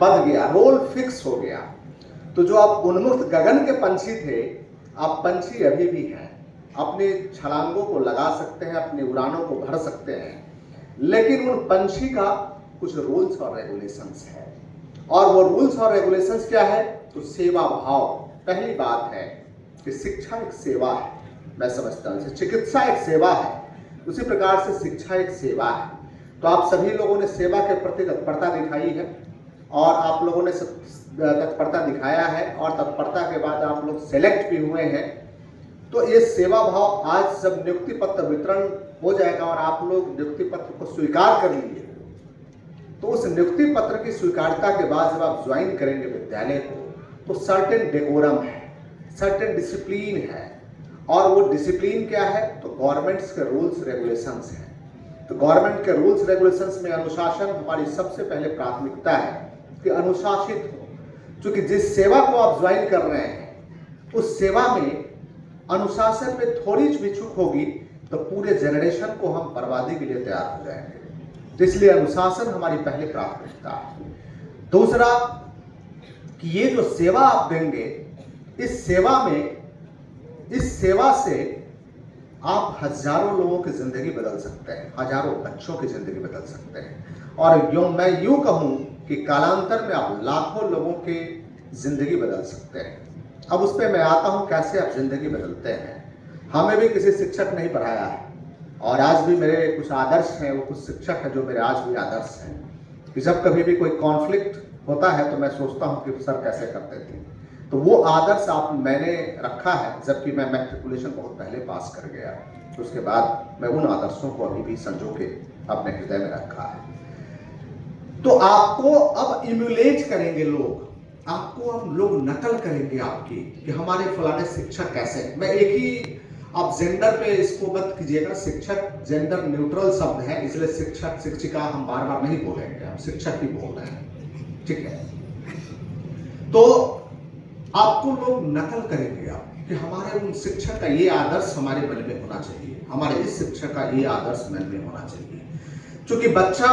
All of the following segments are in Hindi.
बंध गया, रोल फिक्स हो गया। तो जो आप उन्मुक्त गगन के पंछी थे, आप पंछी अभी भी हैं, अपने छलांगों को लगा सकते हैं, अपनी उड़ानों को भर सकते हैं, लेकिन उन पंछी का कुछ रूल्स और रेगुलेशंस है। और वो रूल्स और रेगुलेशंस क्या है? तो सेवा भाव। पहली बात है कि शिक्षा एक सेवा है, मैं समझता हूं। चिकित्सा एक सेवा है, उसी प्रकार से शिक्षा एक सेवा है। तो आप सभी लोगों ने सेवा के प्रति तत्परता दिखाई है, और आप लोगों ने तत्परता दिखाया है, और तत्परता के बाद आप लोग सेलेक्ट भी हुए हैं। तो ये सेवा भाव, आज जब नियुक्ति पत्र वितरण हो जाएगा और आप लोग नियुक्ति पत्र को स्वीकार कर लिए, तो उस नियुक्ति पत्र की स्वीकारता के बाद जब आप ज्वाइन करेंगे विद्यालय को, तो सर्टेन डेकोरम है, सर्टेन डिसिप्लिन है। और वो डिसिप्लिन क्या है? तो गवर्नमेंट्स के रूल्स रेगुलेशंस हैं। तो गवर्नमेंट के रूल्स रेगुलेशंस में अनुशासन हमारी सबसे पहले प्राथमिकता है कि अनुशासित हो। क्योंकि जिस सेवा को आप ज्वाइन कर रहे हैं, उस सेवा में अनुशासन में थोड़ी भी चूक होगी तो पूरे जनरेशन को हम बर्बादी के लिए तैयार हो जाएंगे। तो इसलिए अनुशासन हमारी पहली प्राथमिकता है। दूसरा कि ये जो सेवा आप देंगे, इस सेवा से आप हजारों लोगों की जिंदगी बदल सकते हैं, हजारों बच्चों की जिंदगी बदल सकते हैं। और मैं यूं कहूं कि कालांतर में आप लाखों लोगों की जिंदगी बदल सकते हैं। अब उस पर मैं आता हूं, कैसे आप जिंदगी बदलते हैं। हमें भी किसी शिक्षक नहीं पढ़ाया है, और आज भी मेरे कुछ आदर्श हैं, वो कुछ शिक्षक हैं जो मेरे आज भी आदर्श हैं। कि जब कभी भी कोई कॉन्फ्लिक्ट होता है तो मैं सोचता हूं कि सर कैसे करते थे। तो वो आदर्श मैंने रखा है, जबकि मैं मैट्रिकुलेशन बहुत पहले पास कर गया, तो उसके बाद मैं उन आदर्शों को अभी भी संजो के अपने हृदय में रखा है। तो आपको अब इम्यूलेट करेंगे लोग, आपको अब लोग नकल करेंगे आपकी कि हमारे फलाने शिक्षक कैसे हैं। मैं एक ही, आप जेंडर पे इसको मत कीजिएगा, शिक्षक जेंडर न्यूट्रल शब्द है, इसलिए शिक्षक शिक्षिका हम बार बार नहीं बोलेंगे, हम शिक्षक ही बोल रहे हैं, ठीक है। तो आपको लोग नकल करेंगे आप कि हमारे उन शिक्षक का ये आदर्श हमारे मन में होना चाहिए, हमारे इस शिक्षक का ये आदर्श मन में होना चाहिए। क्योंकि बच्चा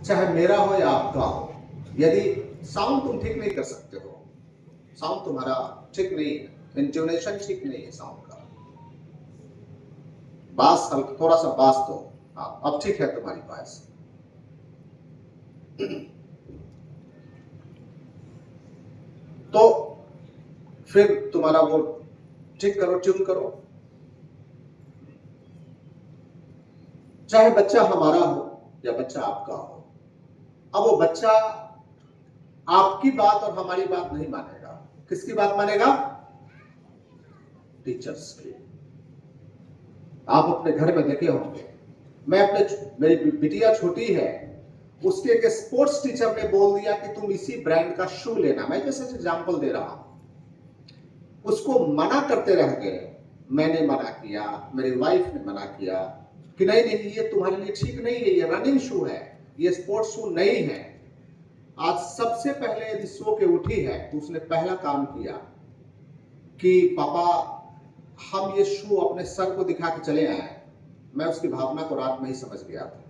चाहे मेरा हो या आपका हो, यदि साउंड तुम ठीक नहीं कर सकते हो, साउंड तुम्हारा ठीक नहीं है, इंटोनेशन ठीक नहीं है साउंड का, बास थोड़ा सा बास दो, हाँ अब ठीक है तुम्हारी बास। तो फिर तुम्हारा वो ठीक करो, ट्यून करो। चाहे बच्चा हमारा हो या बच्चा आपका हो, अब वो बच्चा आपकी बात और हमारी बात नहीं मानेगा। किसकी बात मानेगा? टीचर्स की। आप अपने घर में देखे होंगे, मेरी बिटिया छोटी है, उसके एक स्पोर्ट्स टीचर ने बोल दिया कि तुम इसी ब्रांड का शू लेना। मैं जैसे एग्जांपल दे रहा हूं, उसको मना करते रह गए। मैंने मना किया, मेरी वाइफ ने मना किया कि नहीं नहीं, ये तुम्हारे लिए ठीक नहीं है, ये रनिंग शू है, ये स्पोर्ट्स शू नहीं है। आज सबसे पहले यदि सो के उठी है तो उसने पहला काम किया कि पापा हम ये शू अपने सर को दिखा के चले आए। मैं उसकी भावना को रात में ही समझ गया था।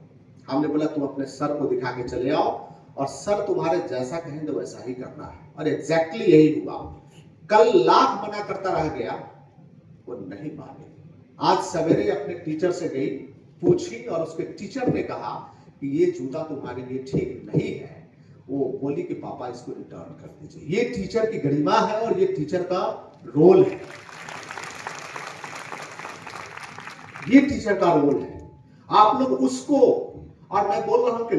हमने बोला तुम अपने सर को दिखा के चले आओ, और सर तुम्हारे जैसा कहेंगे वैसा ही करना है। और एग्जैक्टली यही हुआ। कल लाख मना करता रह गया, वो नहीं माने। आज सवेरे अपने टीचर से गई, पूछी, और उसके टीचर ने कहा कि ये जूता तुम्हारे लिए ठीक नहीं है। वो बोली कि पापा इसको रिटर्न कर दीजिए। ये टीचर की गरिमा है और ये टीचर का रोल है, ये टीचर का रोल है। आप लोग उसको, और मैं बोल रहा हूं कि